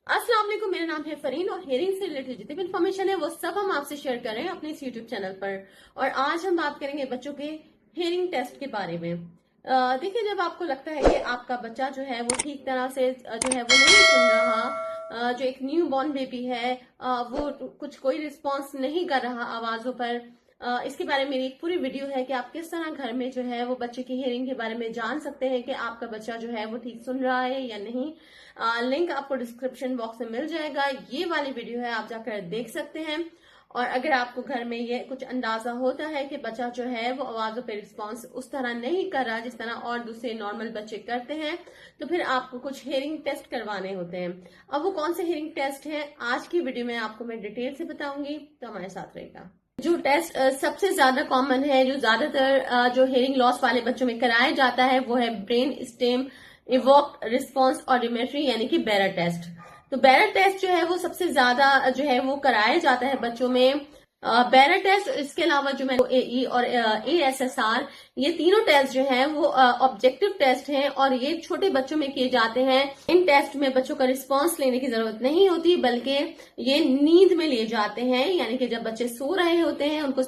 अस्सलाम वालेकुम, मेरा नाम है फरीन और हेयरिंग से रिलेटेड जितनी भी इन्फॉर्मेशन है वो सब हम आपसे शेयर कर रहे हैं अपने इस यूट्यूब चैनल पर। और आज हम बात करेंगे बच्चों के हेयरिंग टेस्ट के बारे में। देखिए, जब आपको लगता है कि आपका बच्चा जो है वो ठीक तरह से जो है वो नहीं सुन रहा, जो एक न्यू बॉर्न बेबी है वो कुछ कोई रिस्पॉन्स नहीं कर रहा आवाजों पर, इसके बारे में मेरी एक पूरी वीडियो है कि आप किस तरह घर में जो है वो बच्चे की हियरिंग के बारे में जान सकते हैं कि आपका बच्चा जो है वो ठीक सुन रहा है या नहीं। लिंक आपको डिस्क्रिप्शन बॉक्स में मिल जाएगा। ये वाली वीडियो है, आप जाकर देख सकते हैं। और अगर आपको घर में ये कुछ अंदाजा होता है कि बच्चा जो है वो आवाजों पे रिस्पॉन्स उस तरह नहीं कर रहा जिस तरह और दूसरे नॉर्मल बच्चे करते हैं, तो फिर आपको कुछ हियरिंग टेस्ट करवाने होते हैं। अब वो कौन से हियरिंग टेस्ट हैं, आज की वीडियो में आपको मैं डिटेल से बताऊंगी, तो हमारे साथ रहेगा। जो टेस्ट सबसे ज्यादा कॉमन है, जो ज्यादातर जो हियरिंग लॉस वाले बच्चों में कराया जाता है, वो है brain stem evoked response audiometry यानी कि बेरा टेस्ट। तो बेरा टेस्ट जो है वो सबसे ज्यादा जो है वो कराया जाता है बच्चों में। बेरा टेस्ट, इसके अलावा जो मैं एई और ASSR, ये तीनों टेस्ट जो हैं वो ऑब्जेक्टिव टेस्ट हैं और ये छोटे बच्चों में किए जाते हैं। इन टेस्ट में बच्चों का रिस्पांस लेने की जरूरत नहीं होती, बल्कि ये नींद में लिए जाते हैं, यानी कि जब बच्चे सो रहे होते हैं उनको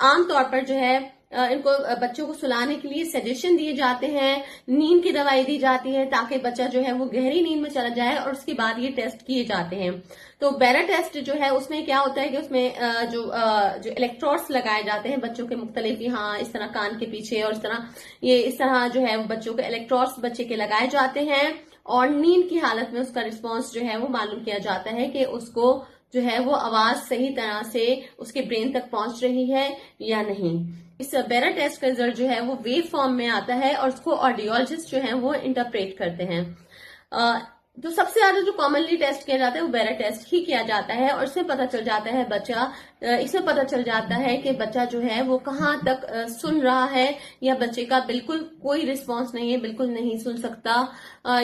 आमतौर पर जो है इनको बच्चों को सुलाने के लिए सजेशन दिए जाते हैं, नींद की दवाई दी जाती है ताकि बच्चा जो है वो गहरी नींद में चला जाए, और उसके बाद ये टेस्ट किए जाते हैं। तो बेरा टेस्ट जो है उसमें क्या होता है कि उसमें जो इलेक्ट्रोड्स लगाए जाते हैं बच्चों के मुख्तलिफ, यहाँ इस तरह कान के पीछे और इस तरह जो है बच्चों के इलेक्ट्रोड्स बच्चे के लगाए जाते हैं, और नींद की हालत में उसका रिस्पॉन्स जो है वो मालूम किया जाता है कि उसको जो है वो आवाज सही तरह से उसके ब्रेन तक पहुंच रही है या नहीं। इस बेरा टेस्ट का रिजल्ट जो है वो वेव फॉर्म में आता है और उसको ऑडियोलॉजिस्ट जो है वो इंटरप्रेट करते हैं। तो सबसे ज्यादा जो कॉमनली टेस्ट किया जाता है वो बेरा टेस्ट ही किया जाता है, और इसमें पता चल जाता है कि बच्चा जो है वो कहाँ तक सुन रहा है, या बच्चे का बिल्कुल कोई रिस्पांस नहीं है, बिल्कुल नहीं सुन सकता,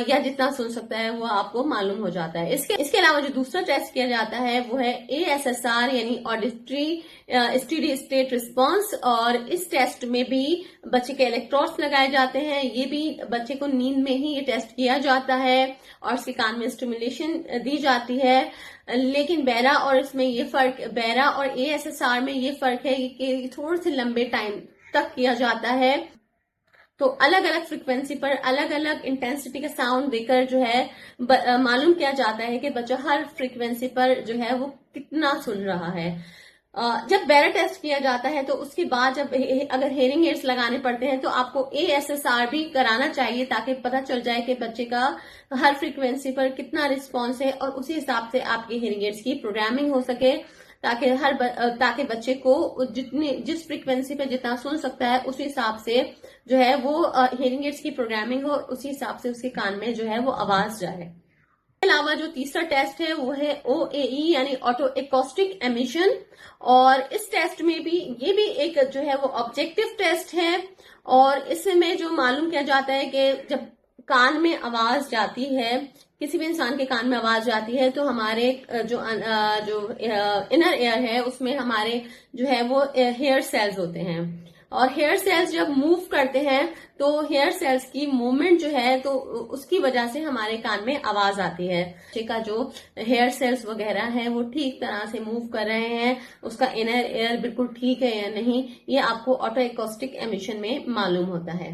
या जितना सुन सकता है वो आपको मालूम हो जाता है। इसके अलावा जो दूसरा टेस्ट किया जाता है वो है ASSR यानी ऑडिटरी स्टेडी स्टेट रिस्पॉन्स, और इस टेस्ट में भी बच्चे के इलेक्ट्रोड्स लगाए जाते हैं। ये भी बच्चे को नींद में ही ये टेस्ट किया जाता है और उसके कान में स्टिमुलेशन दी जाती है। लेकिन बेरा और इसमें ये फर्क, बेरा और ASSR में ये फर्क है कि थोड़े से लंबे टाइम तक किया जाता है। तो अलग अलग फ्रिक्वेंसी पर अलग अलग इंटेंसिटी का साउंड देकर जो है मालूम किया जाता है कि बच्चा हर फ्रिक्वेंसी पर जो है वो कितना सुन रहा है। जब बेरा टेस्ट किया जाता है तो उसके बाद जब अगर हेयरिंग एड्स लगाने पड़ते हैं तो आपको ASSR भी कराना चाहिए, ताकि पता चल जाए कि बच्चे का हर फ्रीक्वेंसी पर कितना रिस्पॉन्स है, और उसी हिसाब से आपके हेयरिंग एड्स की प्रोग्रामिंग हो सके, ताकि बच्चे को जिस फ्रीक्वेंसी पे जितना सुन सकता है उसी हिसाब से जो है वो हेयरिंग एड्स की प्रोग्रामिंग हो, उसी हिसाब से उसके कान में जो है वो आवाज जाए। इसके अलावा जो तीसरा टेस्ट है वो है OAE यानी ऑटो एकॉस्टिक एमिशन, और इस टेस्ट में भी ये भी एक जो है वो ऑब्जेक्टिव टेस्ट है, और इसमें जो मालूम किया जाता है कि जब कान में आवाज जाती है, किसी भी इंसान के कान में आवाज जाती है, तो हमारे जो इनर एयर है उसमें हमारे जो है वो हेयर सेल्स होते हैं, और हेयर सेल्स जब मूव करते हैं तो हेयर सेल्स की मूवमेंट जो है तो उसकी वजह से हमारे कान में आवाज आती है। बच्चे का जो हेयर सेल्स वगैरह है वो ठीक तरह से मूव कर रहे हैं, उसका इनर एयर बिल्कुल ठीक है या नहीं, ये आपको ऑटो एकॉस्टिक एमिशन में मालूम होता है।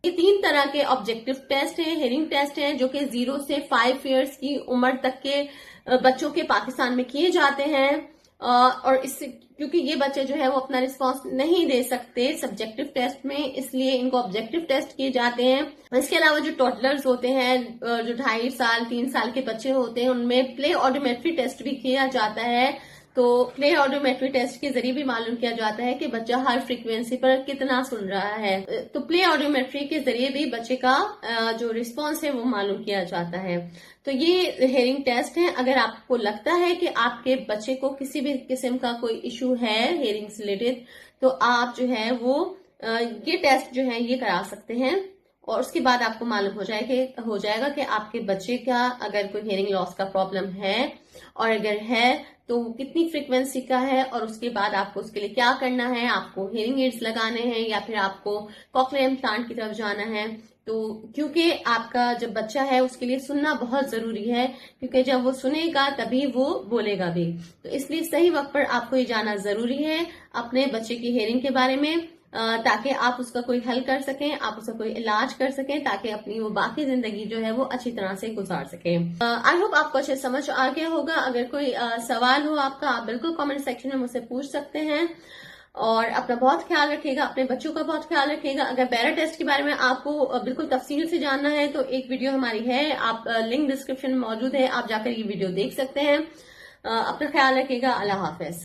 ये 3 तरह के ऑब्जेक्टिव टेस्ट हैं, हेयरिंग टेस्ट हैं, जो कि 0 से 5 ईयर्स की उम्र तक के बच्चों के पाकिस्तान में किए जाते हैं। और इससे क्योंकि ये बच्चे जो है वो अपना रिस्पांस नहीं दे सकते सब्जेक्टिव टेस्ट में, इसलिए इनको ऑब्जेक्टिव टेस्ट किए जाते हैं। इसके अलावा जो टोडलर्स होते हैं, जो 2.5 साल 3 साल के बच्चे होते हैं, उनमें प्ले ऑडियोमेट्री टेस्ट भी किया जाता है। तो प्ले ऑडियोमेट्री टेस्ट के जरिए भी मालूम किया जाता है कि बच्चा हर फ्रीक्वेंसी पर कितना सुन रहा है। तो प्ले ऑडियोमेट्री के जरिए भी बच्चे का जो रिस्पांस है वो मालूम किया जाता है। तो ये हेयरिंग टेस्ट है। अगर आपको लगता है कि आपके बच्चे को किसी भी किस्म का कोई इशू है हेयरिंग से रिलेटेड, तो आप जो है वो ये टेस्ट जो है ये करा सकते हैं, और उसके बाद आपको मालूम हो जाएगा कि आपके बच्चे का अगर कोई हियरिंग लॉस का प्रॉब्लम है, और अगर है तो कितनी फ्रीक्वेंसी का है, और उसके बाद आपको उसके लिए क्या करना है, आपको हियरिंग एड्स लगाने हैं या फिर आपको कॉकलियर इम्प्लांट की तरफ जाना है। تو کیونکہ آپ کا جب بچہ ہے اس کے لیے سننا بہت ضروری ہے، کیونکہ جب وہ سنے گا تبھی وہ بولے گا بھی. تو اس لیے صحیح وقت پر آپ کو یہ جاننا ضروری ہے اپنے بچے کی ہیئرنگ کے بارے میں، تاکہ آپ اس کا کوئی حل کر سکیں، آپ اس کا کوئی علاج کر سکیں، تاکہ اپنی وہ باقی زندگی جو ہے وہ اچھی طرح سے گزار سکیں. آئی ہوپ آپ کو اچھے سمجھ آ گیا ہوگا. اگر کوئی سوال ہو آپ کا، آپ بالکل کامنٹ سیکشن میں مجھ سے پوچھ سکتے ہیں. اور اپنا بہت خیال رکھیے گا، اپنے بچوں کا بہت خیال رکھیے گا. اگر پیرا ٹیسٹ کے بارے میں آپ کو بالکل تفصیل سے جاننا ہے تو ایک ویڈیو ہماری ہے، آپ لنک ڈسکرپشن میں موجود ہے، آپ جا کر یہ ویڈیو دیکھ سکتے ہیں. اپنا خیال رکھیے گا. اللہ حافظ.